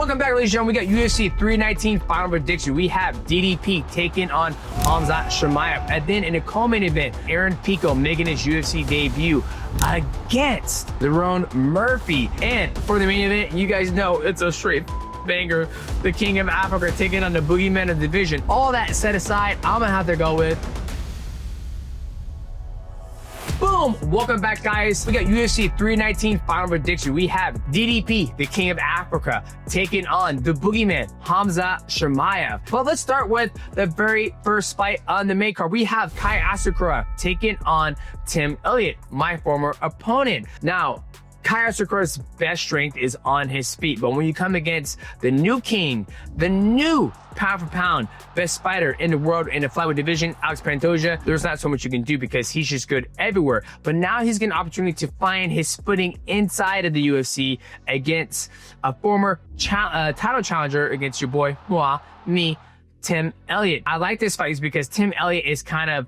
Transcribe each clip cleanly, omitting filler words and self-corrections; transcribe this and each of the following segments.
Welcome back, ladies and gentlemen. We got UFC 319 final prediction. We have DDP taking on Khazmat Chimaev. And then in a co-main event, Pico making his UFC debut against Lerone Murphy. And for the main event, you guys know it's a straight banger. The King of Africa taking on the boogeyman of the division. All that set aside, I'm gonna have to go with boom. Welcome back, guys. We got UFC 319 final prediction. We have DDP, the King of Africa, taking on the boogeyman, Khazmat Chimaev. But let's start with the very first fight on the main card. We have Asakura taking on Tim Elliott, my former opponent. Now, Asakura's best strength is on his feet, but when you come against the new king, the new pound for pound best fighter in the world in the flyweight division, Alex Pantoja, there's not so much you can do because he's just good everywhere. But now he's getting an opportunity to find his footing inside of the UFC against a former title challenger against your boy, Tim Elliott. I like this fight because Tim Elliott is kind of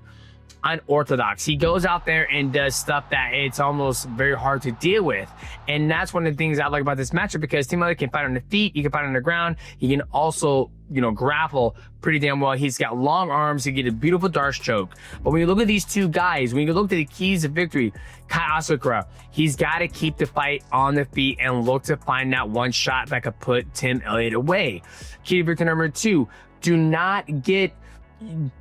unorthodox. He goes out there and does stuff that it's almost very hard to deal with. And that's one of the things I like about this matchup, because Tim Elliott can fight on the feet, he can fight on the ground, he can also, grapple pretty damn well. He's got long arms, he can get a beautiful Darce choke. But when you look at these two guys, when you look at the keys of victory, Asakura, he's got to keep the fight on the feet and look to find that one shot that could put Tim Elliott away. Key to victory number 2,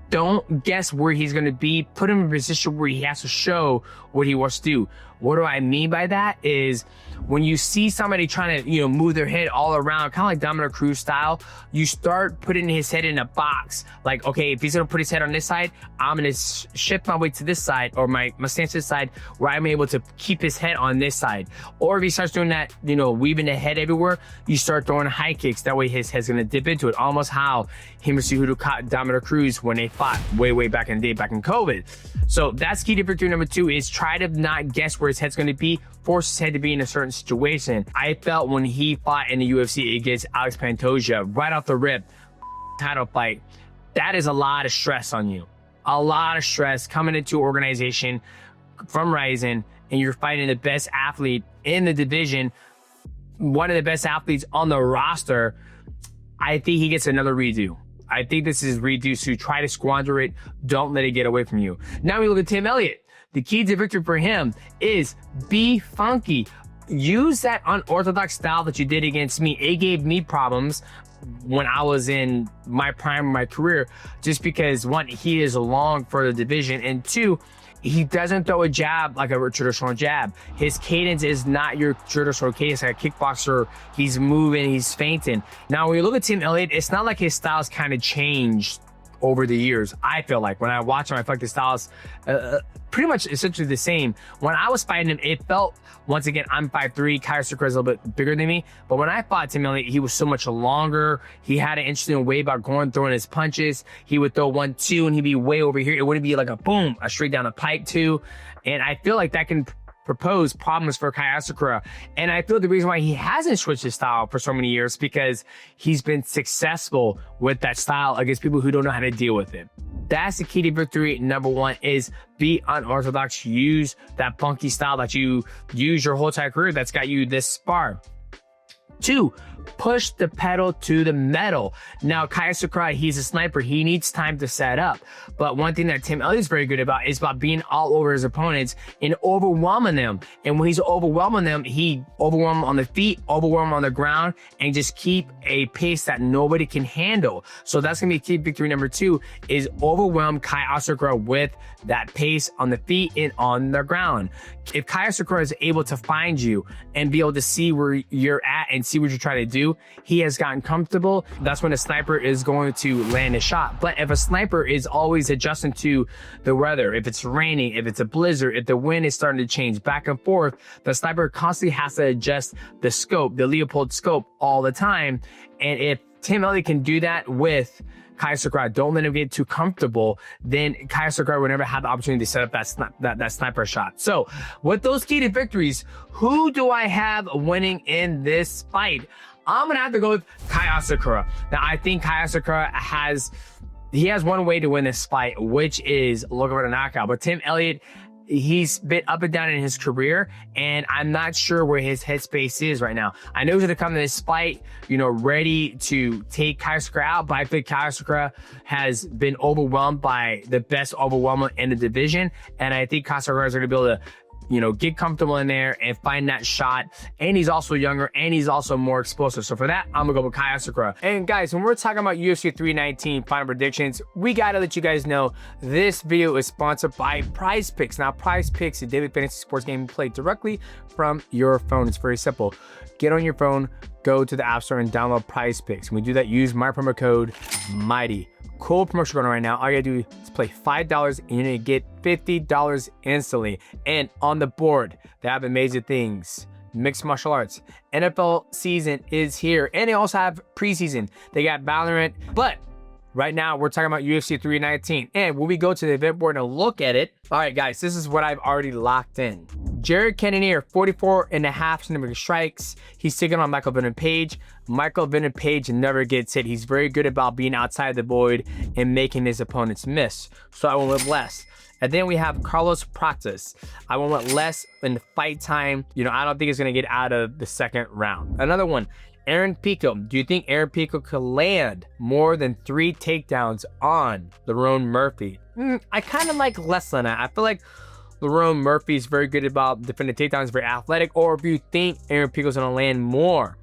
don't guess where he's going to be. Put him in a position where he has to show what he wants to do. What do I mean by that is when you see somebody trying to, move their head all around, kind of like Dominic Cruz style, you start putting his head in a box. Like, okay, if he's going to put his head on this side, I'm going to shift my weight to this side, or my stance to this side, where I'm able to keep his head on this side. Or if he starts doing that, weaving the head everywhere, you start throwing high kicks. That way his head's going to dip into it. Almost how him and Cejudo caught Dominic Cruz when they fought way back in the day, back in COVID. So that's key to victory number 2, is try to not guess where his head's going to be, force his head to be in a certain situation. I felt when he fought in the UFC against Alex Pantoja, right off the rip, title fight, that is a lot of stress on you. A lot of stress coming into an organization from Ryzen, and you're fighting the best athlete in the division, one of the best athletes on the roster. I think he gets another redo. I think this is redo, so try to squander it. Don't let it get away from you. Now we look at Tim Elliott. The key to victory for him is be funky. Use that unorthodox style that you did against me. It gave me problems when I was in my prime of my career, just because 1, he is long for the division, and 2, he doesn't throw a jab like a traditional jab. His cadence is not your traditional cadence. Like a kickboxer, he's moving, he's feinting. Now, when you look at Tim Elliott, it's not like his style's kind of changed over the years. I feel like when I watch him, I feel like the style's pretty much essentially the same. When I was fighting him, it felt, once again, I'm 5'3", Asakura is a little bit bigger than me, but when I fought Tim Elliott, he was so much longer. He had an interesting way about throwing his punches. He would throw 1-2 and he'd be way over here. It wouldn't be like a boom, a straight down the pipe too. And I feel like that can propose problems for Asakura. And I feel the reason why he hasn't switched his style for so many years, because he's been successful with that style against people who don't know how to deal with it. That's the key to victory. Number 1 is be unorthodox. Use that funky style that you use your whole entire career that's got you this far. 2, push the pedal to the metal. Now, Asakura, he's a sniper. He needs time to set up. But one thing that Tim Elliott's very good about is about being all over his opponents and overwhelming them. And when he's overwhelming them, he overwhelm them on the feet, overwhelm them on the ground, and just keep a pace that nobody can handle. So that's going to be key victory number 2, is overwhelm Asakura with that pace on the feet and on the ground. If Asakura is able to find you and be able to see where you're at and see what you're trying to do, he has gotten comfortable. That's when a sniper is going to land a shot. But if a sniper is always adjusting to the weather, if it's raining, if it's a blizzard, if the wind is starting to change back and forth, the sniper constantly has to adjust the scope, the Leopold scope, all the time. And if Tim Elliott can do that with Asakura, don't let him get too comfortable, then Asakura will never have the opportunity to set up that sniper shot. So with those key to victories, who do I have winning in this fight? I'm gonna have to go with Asakura. Now, I think Asakura has one way to win this fight, which is looking for a knockout. But Tim Elliott he's been up and down in his career, and I'm not sure where his headspace is right now. I know he's going to come to this fight, you know, ready to take Asakura out, but I think Asakura has been overwhelmed by the best overwhelmer in the division, and I think Asakura is going to be able to, you know, get comfortable in there and find that shot. And he's also younger, and he's also more explosive. So for that, I'm gonna go with Asakura. And guys, when we're talking about UFC 319 final predictions, we gotta let you guys know this video is sponsored by PrizePicks. Now, PrizePicks is a daily fantasy sports game played directly from your phone. It's very simple. Get on your phone, go to the App Store and download PrizePicks. When we do that, use my promo code MIGHTY. Cool promotion going on right now. All you gotta do is play $5 and you're gonna get $50 instantly. And on the board, they have amazing things. Mixed martial arts. NFL season is here. And they also have preseason. They got Valorant. But right now, we're talking about UFC 319. And when we go to the event board and look at it, all right, guys, this is what I've already locked in. Jared Cannonier, 44.5 significant strikes. He's taking on Michael Venom Page. Michael Venom Page never gets hit. He's very good about being outside the void and making his opponents miss. So I went with less. And then we have Carlos Prates. I went with less in the fight time. You know, I don't think he's going to get out of the second round. Another one, Aaron Pico. Do you think Aaron Pico could land more than 3 takedowns on Lerone Murphy? I kind of like less than that. I feel like Lerone Murphy is very good about defending takedowns, very athletic. Or if you think Aaron Pico's going to land more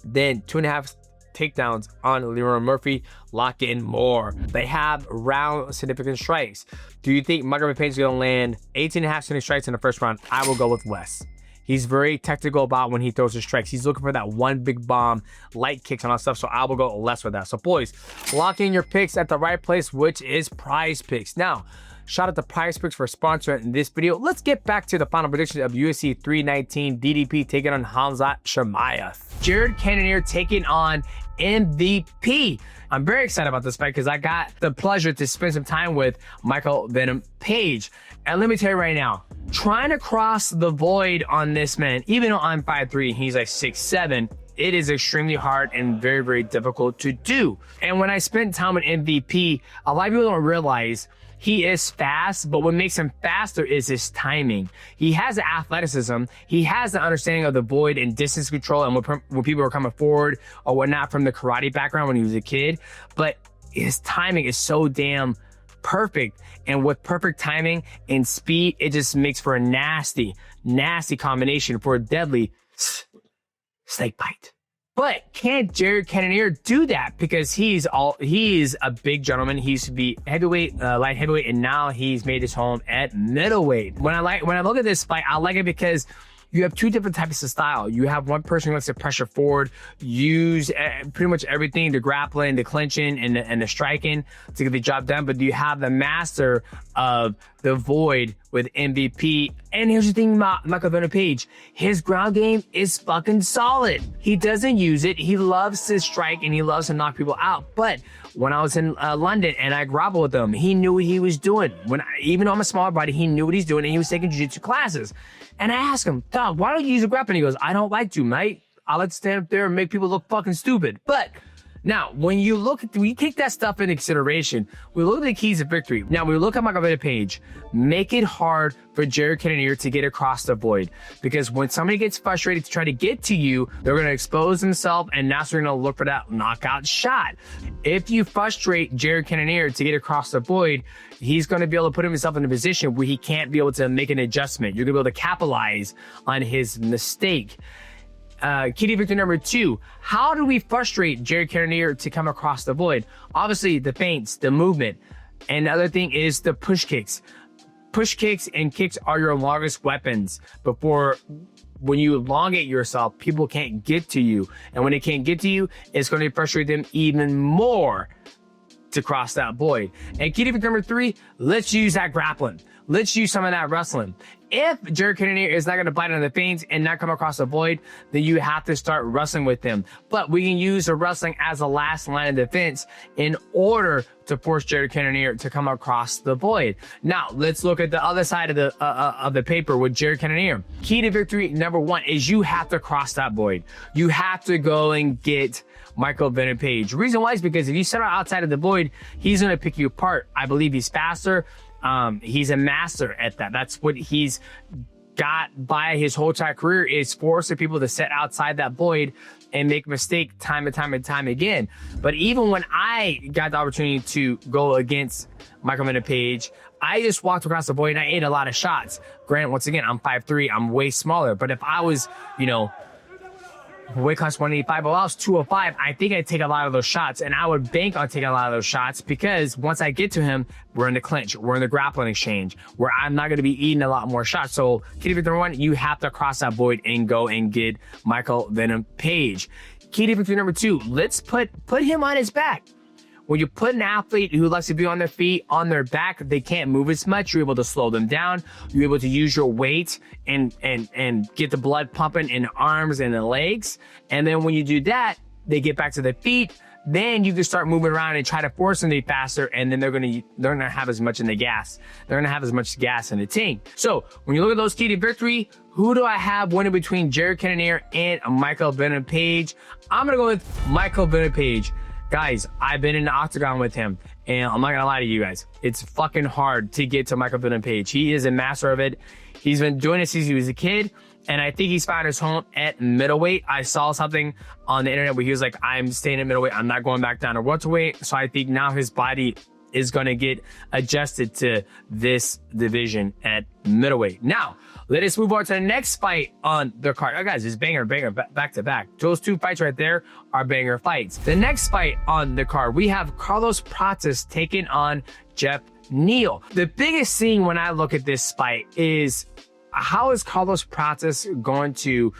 than 2.5 takedowns on Lerone Murphy, lock in more. They have round significant strikes. Do you think Michael Page is going to land 18.5 significant strikes in the first round? I will go with less. He's very technical about when he throws his strikes. He's looking for that one big bomb, light kicks and all that stuff, so I will go less with that. So boys, lock in your picks at the right place, which is PrizePicks. Now, shout out to PrizePicks for sponsoring this video. Let's get back to the final predictions of UFC 319 DDP taking on Khazmat Chimaev. Jared Cannonier taking on MVP. I'm very excited about this fight because I got the pleasure to spend some time with Michael Venom Page. And let me tell you right now, trying to cross the void on this man, even though I'm 5'3", he's like 6'7", it is extremely hard and very, very difficult to do. And when I spent time with MVP, a lot of people don't realize he is fast, but what makes him faster is his timing. He has the athleticism. He has the understanding of the void and distance control and when people are coming forward or whatnot from the karate background when he was a kid. But his timing is so damn perfect. And with perfect timing and speed, it just makes for a nasty, nasty combination for a deadly snake bite. But can't Jared Cannonier do that? Because he is a big gentleman. He used to be heavyweight, light heavyweight, and now he's made his home at middleweight. When I look at this fight, I like it because you have 2 different types of style. You have one person who likes to pressure forward, use pretty much everything, the grappling, the clinching, and the striking to get the job done. But you have the master of the void with MVP. And here's the thing about Michael Venom Page. His ground game is fucking solid. He doesn't use it. He loves to strike and he loves to knock people out. But when I was in London and I grappled with him, he knew what he was doing. Even though I'm a smaller body, he knew what he's doing and he was taking jiu-jitsu classes. And I asked him, Dog, why don't you use a grappling? He goes, I don't like to, mate. I like to stand up there and make people look fucking stupid. But now, when you take that stuff into consideration, we look at the keys of victory. Now, when we look at Michael Venom Page, make it hard for Jared Cannonier to get across the void. Because when somebody gets frustrated to try to get to you, they're going to expose themselves, and now they're going to look for that knockout shot. If you frustrate Jared Cannonier to get across the void, he's going to be able to put himself in a position where he can't be able to make an adjustment. You're going to be able to capitalize on his mistake. Key to victory number 2, how do we frustrate Jared Cannonier to come across the void? Obviously, the feints, the movement. And the other thing is the push kicks. Push kicks and kicks are your longest weapons when you elongate yourself, people can't get to you. And when they can't get to you, it's going to frustrate them even more to cross that void. And key to victory number 3, let's use that grappling. Let's use some of that wrestling. If Jared Cannonier is not going to bite on the feints and not come across the void, then you have to start wrestling with him. But we can use the wrestling as a last line of defense in order to force Jared Cannonier to come across the void. Now, let's look at the other side of the paper with Jared Cannonier. Key to victory number 1 is you have to cross that void. You have to go and get Michael Venom Page. The reason why is because if you set out outside of the void, he's going to pick you apart. I believe he's faster He's a master at that. That's what he's got by his whole entire career, is forcing people to sit outside that void and make a mistake time and time and time again. But even when I got the opportunity to go against Michael Venom Page, I just walked across the void and I ate a lot of shots. Granted, once again, I'm 5'3", I'm way smaller. But if I was, you know, weight class 185, but I was 205, I think I'd take a lot of those shots, and I would bank on taking a lot of those shots, because once I get to him, we're in the clinch, we're in the grappling exchange, where I'm not going to be eating a lot more shots. So key difference number one, you have to cross that void and go and get Michael Venom Page. Key difference number two, let's put him on his back. When you put an athlete who likes to be on their feet on their back, they can't move as much. You're able to slow them down. You're able to use your weight and get the blood pumping in the arms and the legs. And then when you do that, they get back to their feet. Then you can start moving around and try to force them to be faster. And then they're gonna have as much in the gas. They're gonna have as much gas in the tank. So when you look at those key to victory, who do I have winning between Jared Cannonier and Michael Venom Page? I'm gonna go with Michael Venom Page. Guys, I've been in the octagon with him, and I'm not gonna lie to you guys. It's fucking hard to get to Michael Venom Page. He is a master of it. He's been doing it since he was a kid, and I think he's found his home at middleweight. I saw something on the internet where he was like, I'm staying at middleweight. I'm not going back down to welterweight. So I think now his body is gonna get adjusted to this division at middleweight. Now, let us move on to the next fight on the card. Oh, guys, it's banger, back to back. Those two fights right there are banger fights. The next fight on the card, we have Carlos Prates taking on Geoff Neal. The biggest thing when I look at this fight is, how is Carlos Prates going to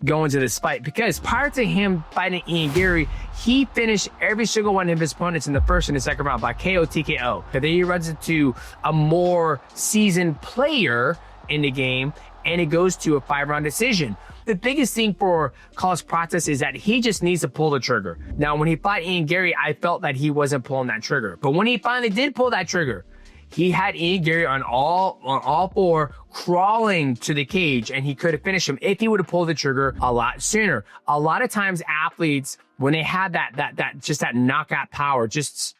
go into this fight? Because prior to him fighting Ian Garry, he finished every single one of his opponents in the first and the second round by KO, TKO. Then he runs into a more seasoned player in the game, and it goes to a 5-round decision. The biggest thing for Carlos Prates is that he just needs to pull the trigger. Now, when he fought Ian Garry, I felt that he wasn't pulling that trigger. But when he finally did pull that trigger, he had Ian Garry on all four, crawling to the cage, and he could have finished him if he would have pulled the trigger a lot sooner. A lot of times athletes, when they have that knockout power, just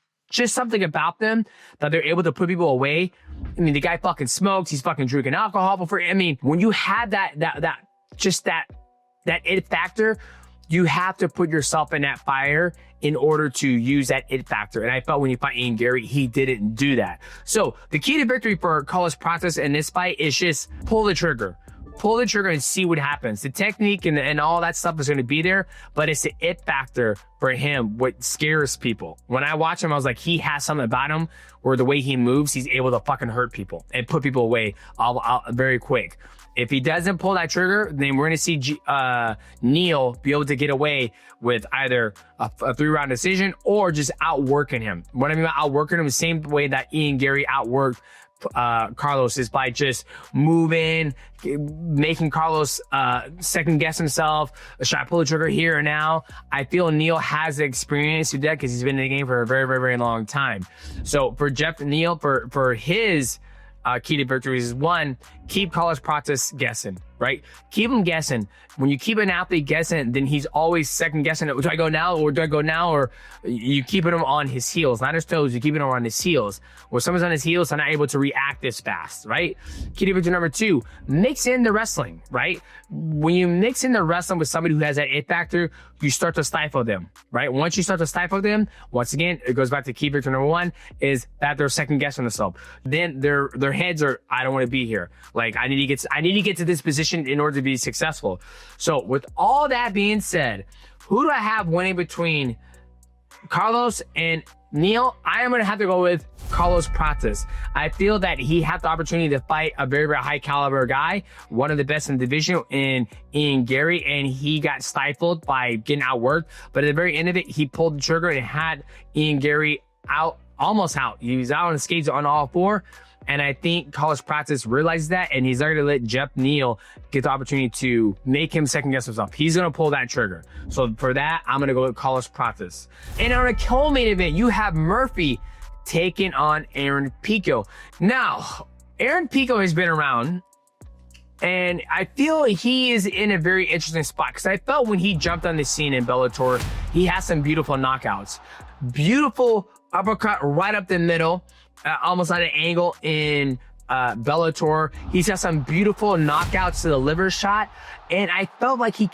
something about them that they're able to put people away. I mean, the guy fucking smokes. He's fucking drinking alcohol before. I mean, when you have that it factor, you have to put yourself in that fire in order to use that it factor. And I felt when you fight Ian Garry, he didn't do that. So the key to victory for Carlos Prates in this fight is just pull the trigger. Pull the trigger and see what happens. The technique and all that stuff is going to be there, but it's the it factor for him, what scares people. When I watch him, I was like, he has something about him where the way he moves, he's able to fucking hurt people and put people away very quick. If he doesn't pull that trigger, then we're going to see Neal be able to get away with either a 3-round decision or just outworking him. What I mean by outworking him is the same way that Ian Garry outworked Carlos, is by just moving, making Carlos second guess himself. Should I pull the trigger here or now? I feel Neal has the experience to do that because he's been in the game for a very, very, very long time. So for Geoff Neal, for his key to victories is, one, keep Carlos Prates guessing, right? Keep him guessing. When you keep an athlete guessing, then he's always second guessing. Do I go now or do I go now? Or you keeping him on his heels, not his toes. You're keeping him on his heels. When someone's on his heels, they're not able to react this fast, right? Key to victory number two, mix in the wrestling, right? When you mix in the wrestling with somebody who has that it factor, you start to stifle them, right? Once you start to stifle them, once again, it goes back to key victory number one, is that they're second guessing themselves. Then their heads are, I don't want to be here. Like, I need to get to this position in order to be successful. So with all that being said, who do I have winning between Carlos and Neal? I am going to have to go with Carlos Prates. I feel that he had the opportunity to fight a very, very high caliber guy, one of the best in the division in Ian Garry, and he got stifled by getting outworked. But at the very end of it, he pulled the trigger and had Ian Garry out, almost out. He was out on the skates on all four. And I think Carlos Prates realizes that, and he's not going to let Geoff Neal get the opportunity to make him second guess himself. He's going to pull that trigger. So for that, I'm going to go with Carlos Prates. And on a co-main event, you have Murphy taking on Aaron Pico. Now, Aaron Pico has been around, and I feel he is in a very interesting spot, because I felt when he jumped on the scene in Bellator, he has some beautiful knockouts. Beautiful uppercut right up the middle, almost at an angle in Bellator. He's got some beautiful knockouts to the liver shot. And I felt like he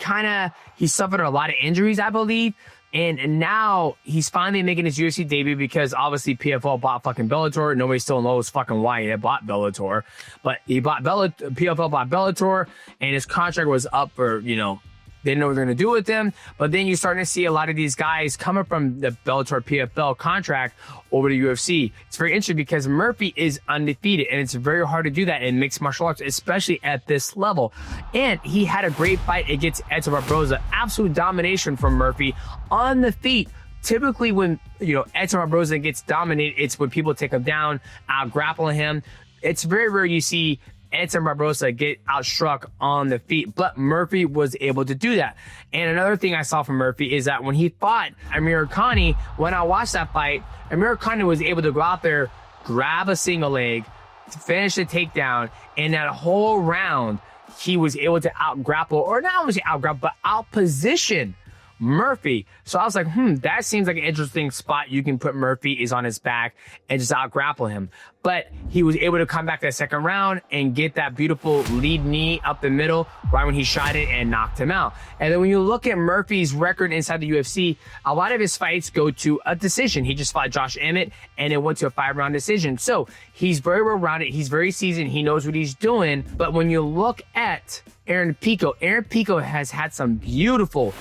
suffered a lot of injuries, I believe. And now he's finally making his UFC debut because obviously PFL bought fucking Bellator. Nobody still knows fucking why he bought Bellator. But he bought PFL bought Bellator, and his contract was up for, you know, they didn't know what they're going to do with him. But then you're starting to see a lot of these guys coming from the Bellator PFL contract over to UFC. It's very interesting because Murphy is undefeated, and it's very hard to do that in mixed martial arts, especially at this level. And he had a great fight against Edson Barboza. Absolute domination from Murphy on the feet. Typically when, you know, Edson Barboza gets dominated, it's when people take him down, out-grappling him. It's very rare you see Edson Barboza get outstruck on the feet, but Murphy was able to do that. And another thing I saw from Murphy is that when he fought Amir Khani, when I watched that fight, Amir Khani was able to go out there, grab a single leg, finish the takedown, and that whole round, he was able to out-grapple, or not only out-grapple, but out-position Murphy. So I was like, that seems like an interesting spot you can put Murphy is on his back and just out-grapple him. But he was able to come back that second round and get that beautiful lead knee up the middle right when he shot it and knocked him out. And then when you look at Murphy's record inside the UFC, a lot of his fights go to a decision. He just fought Josh Emmett and it went to a 5-round decision. So he's very well-rounded. He's very seasoned. He knows what he's doing. But when you look at Aaron Pico has had some beautiful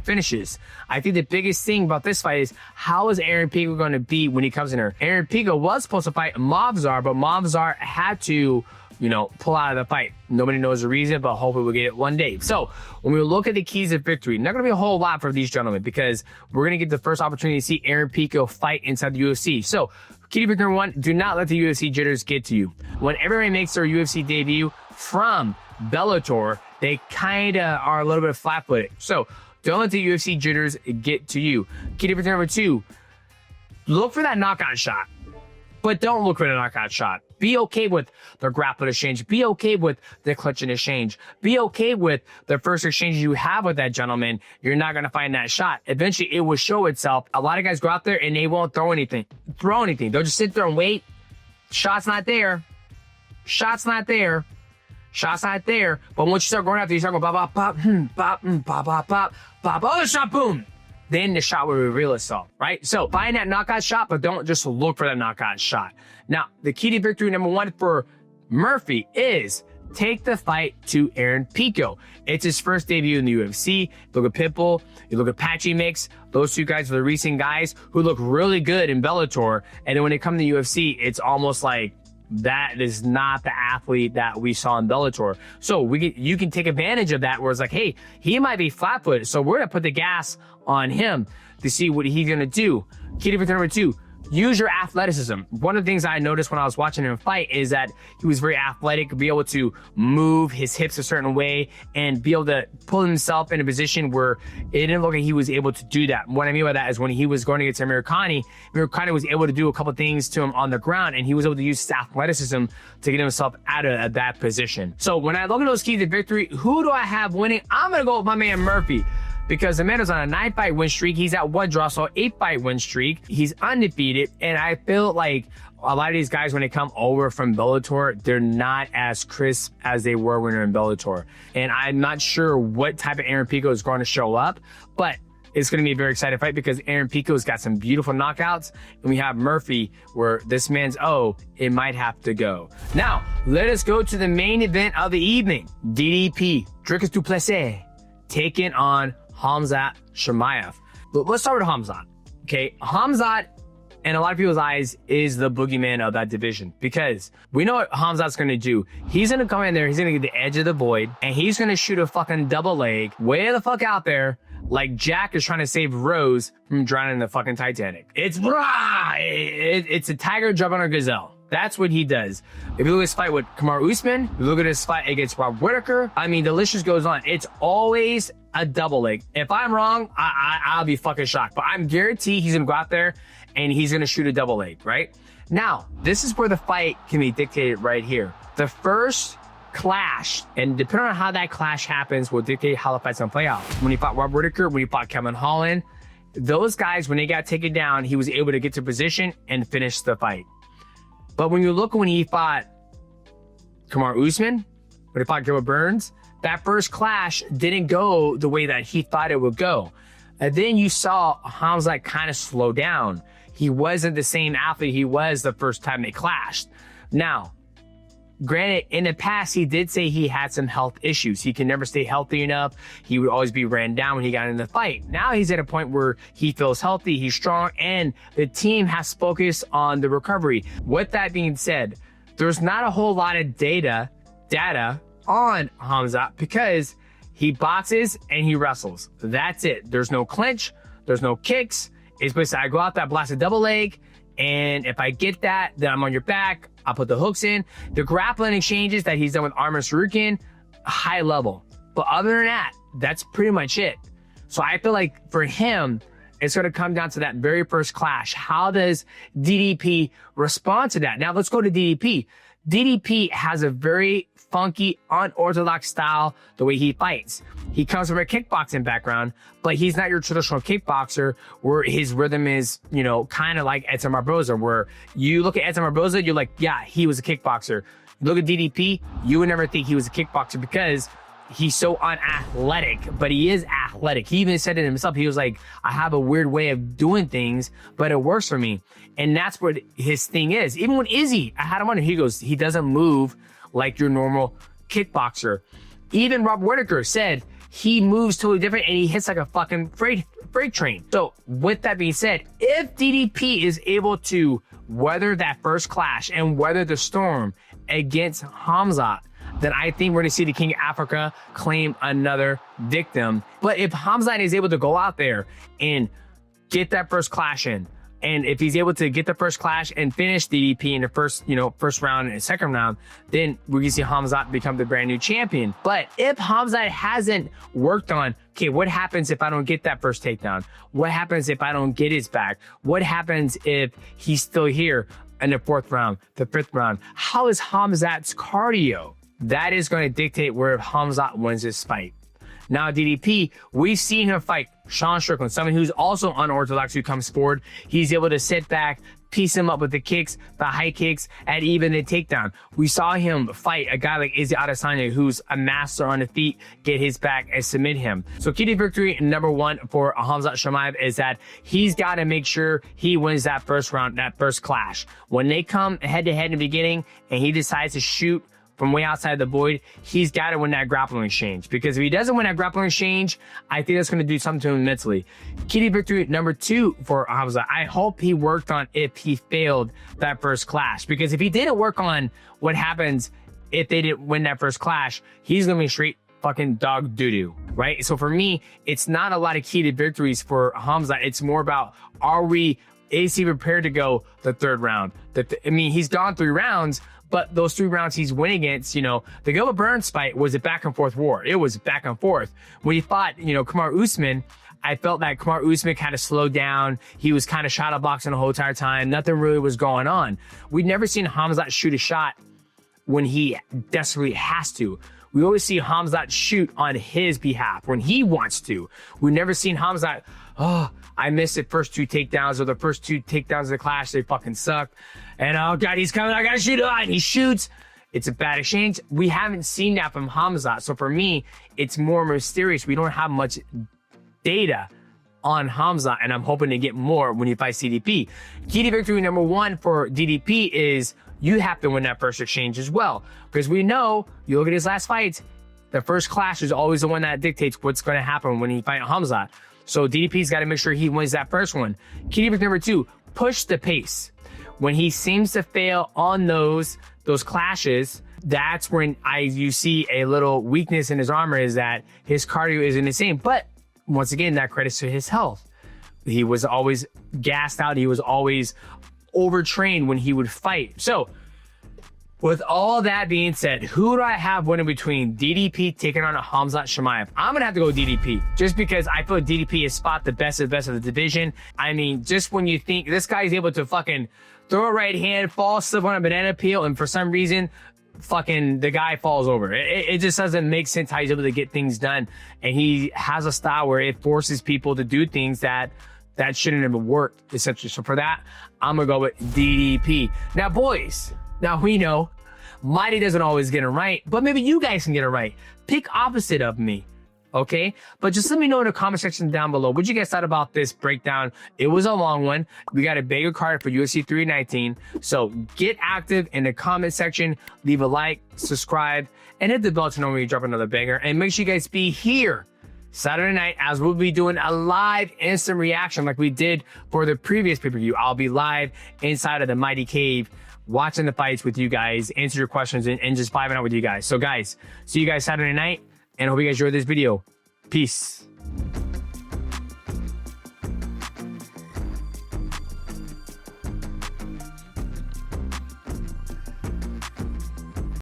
finishes. I think the biggest thing about this fight is how is Aaron Pico going to be when he comes in here? Aaron Pico was supposed to fight Movzar, but Movzar had to, you know, pull out of the fight. Nobody knows the reason, but hopefully we'll get it one day. So when we look at the keys of victory, not going to be a whole lot for these gentlemen because we're going to get the first opportunity to see Aaron Pico fight inside the UFC. So key to victory 1, do not let the UFC jitters get to you. When everybody makes their UFC debut from Bellator, they kind of are a little bit flat-footed. So don't let the UFC jitters get to you. Key to victory number 2, look for that knockout shot, but don't look for the knockout shot. Be okay with the grappling exchange. Be okay with the clutching exchange. Be okay with the first exchange you have with that gentleman. You're not going to find that shot. Eventually, it will show itself. A lot of guys go out there and they won't throw anything. They'll just sit there and wait. Shot's not there. Shot's not there. Shot's not there. But once you start going after, you start going pop, pop, pop, pop, pop, pop, pop. Oh, the shot, boom. Then the shot will reveal itself, right? So find that knockout shot, but don't just look for that knockout shot. Now, the key to victory number 1 for Murphy is take the fight to Aaron Pico. It's his first debut in the UFC. Look at Pitbull. You look at Patchy Mix. Those two guys are the recent guys who look really good in Bellator. And then when they come to the UFC, it's almost like that is not the athlete that we saw in Bellator. So you can take advantage of that where it's like, hey, he might be flat-footed. So we're going to put the gas on him to see what he's going to do. Key to victory number 2, use your athleticism. One of the things I noticed when I was watching him fight is that he was very athletic, be able to move his hips a certain way and be able to pull himself in a position where it didn't look like he was able to do that. What I mean by that is when he was going against Amir Khani was able to do a couple things to him on the ground, and he was able to use his athleticism to get himself out of that position. So when I look at those keys to victory, who do I have winning? I'm going to go with my man Murphy. Because the man is on a 9-fight win streak. He's at 1 draw, so 8-fight win streak. He's undefeated. And I feel like a lot of these guys, when they come over from Bellator, they're not as crisp as they were when they're in Bellator. And I'm not sure what type of Aaron Pico is going to show up, but it's going to be a very exciting fight because Aaron Pico's got some beautiful knockouts. And we have Murphy where this man's, it might have to go. Now, let us go to the main event of the evening. DDP, Dricus Du Plessis, taking on Khazmat Chimaev. Let's start with Khazmat. Okay, Khazmat, in a lot of people's eyes, is the boogeyman of that division because we know what Khazmat's going to do. He's going to come in there, he's going to get the edge of the void, and he's going to shoot a fucking double leg way the fuck out there like Jack is trying to save Rose from drowning in the fucking Titanic. It's a tiger jumping on a gazelle. That's what he does. If you look at his fight with Kamaru Usman, you look at his fight against Rob Whittaker, I mean, the list just goes on. It's always a double leg. If I'm wrong, I'll be fucking shocked. But I'm guaranteed he's going to go out there and he's going to shoot a double leg, right? Now, this is where the fight can be dictated right here. The first clash, and depending on how that clash happens, will dictate how the fight's going to play out. When he fought Rob Whittaker, when he fought Kevin Holland, those guys, when they got taken down, he was able to get to position and finish the fight. But when you look when he fought Kamaru Usman, when he fought Gilbert Burns, that first clash didn't go the way that he thought it would go. And then you saw Khamzat kind of slow down. He wasn't the same athlete he was the first time they clashed. Now, granted, in the past, he did say he had some health issues. He can never stay healthy enough. He would always be ran down when he got in the fight. Now he's at a point where he feels healthy, he's strong, and the team has focused on the recovery. With that being said, there's not a whole lot of data on Khamzat because he boxes and he wrestles. That's it. There's no clinch. There's no kicks. It's basically I go out there, blast a double leg, and if I get that, then I'm on your back. I'll put the hooks in. The grappling exchanges that he's done with Arman Tsarukyan, high level. But other than that, that's pretty much it. So I feel like for him, it's going to come down to that very first clash. How does DDP respond to that? Now let's go to DDP. DDP has a very funky, unorthodox style, the way he fights. He comes from a kickboxing background, but he's not your traditional kickboxer where his rhythm is, you know, kind of like Edson Barboza, where you look at Edson Barboza, you're like, yeah, he was a kickboxer. You look at DDP, you would never think he was a kickboxer because he's so unathletic, but he is athletic. He even said it himself. He was like, I have a weird way of doing things, but it works for me. And that's what his thing is. Even when Izzy, I had him on, he goes, he doesn't move like your normal kickboxer. Even Rob Whittaker said he moves totally different and he hits like a fucking freight train. So with that being said, if DDP is able to weather that first clash and weather the storm against Khamzat, then I think we're going to see the King of Africa claim another victim. But if Khamzat is able to go out there and get that first clash in, and if he's able to get the first clash and finish DDP in the first round and second round, then we're going to see Khamzat become the brand new champion. But if Khamzat hasn't worked on, okay, what happens if I don't get that first takedown? What happens if I don't get his back? What happens if he's still here in the fourth round, the fifth round? How is Khamzat's cardio? That is going to dictate where Khamzat wins this fight. Now, DDP, we've seen him fight Sean Strickland, someone who's also unorthodox who comes forward. He's able to sit back, piece him up with the kicks, the high kicks, and even the takedown. We saw him fight a guy like Izzy Adesanya, who's a master on the feet, get his back and submit him. So key to victory number one for Khazmat Chimaev is that he's got to make sure he wins that first round, that first clash. When they come head to head in the beginning and he decides to shoot from way outside the void, he's got to win that grappling exchange. Because if he doesn't win that grappling exchange, I think that's going to do something to him mentally. Key to victory number two for Khamzat. I hope he worked on if he failed that first clash. Because if he didn't work on what happens if they didn't win that first clash, he's going to be straight fucking dog doo-doo, right? So for me, it's not a lot of key to victories for Khamzat. It's more about, is he prepared to go the third round? I mean, he's gone 3 rounds, but those 3 rounds he's winning against, the Gilbert Burns fight was a back and forth war. It was back and forth. When he fought, Kamaru Usman, I felt that Kamaru Usman kind of slowed down. He was kind of shadow boxing the whole entire time. Nothing really was going on. We'd never seen Khamzat shoot a shot when he desperately has to. We always see Khamzat shoot on his behalf when he wants to. We've never seen Khamzat, I missed the first 2 takedowns, or the first 2 takedowns of the clash, they fucking sucked. And oh God, he's coming, I gotta shoot it, and he shoots. It's a bad exchange. We haven't seen that from Khamzat. So for me, it's more mysterious. We don't have much data on Khamzat, and I'm hoping to get more when he fights DDP. Key to victory number one for DDP is you have to win that first exchange as well. Because we know, you look at his last fights, the first clash is always the one that dictates what's going to happen when he fights Khamzat. So DDP's got to make sure he wins that first one. Key to victory number two, push the pace. When he seems to fail on those clashes, that's when you see a little weakness in his armor, is that his cardio isn't the same. But once again, that credits to his health. He was always gassed out. He was always overtrained when he would fight. So with all that being said, who do I have winning between DDP taking on a Khazmat Chimaev? I'm going to have to go DDP just because I feel DDP is spot the best of the best of the division. I mean, just when you think this guy is able to fucking throw a right hand, fall, slip on a banana peel, and for some reason, fucking the guy falls over. It just doesn't make sense how he's able to get things done. And he has a style where it forces people to do things that that shouldn't have worked, essentially. So for that, I'm gonna go with DDP. Now, boys, now we know Mighty doesn't always get it right, but maybe you guys can get it right. Pick opposite of me, okay? But just let me know in the comment section down below what you guys thought about this breakdown. It was a long one. We got a bigger card for UFC 319. So get active in the comment section, leave a like, subscribe, and hit the bell to know when we drop another banger. And make sure you guys be here Saturday night, as we'll be doing a live instant reaction like we did for the previous pay-per-view. I'll be live inside of the Mighty Cave, watching the fights with you guys, answer your questions, and just vibing out with you guys. So guys, see you guys Saturday night, and I hope you guys enjoyed this video. Peace.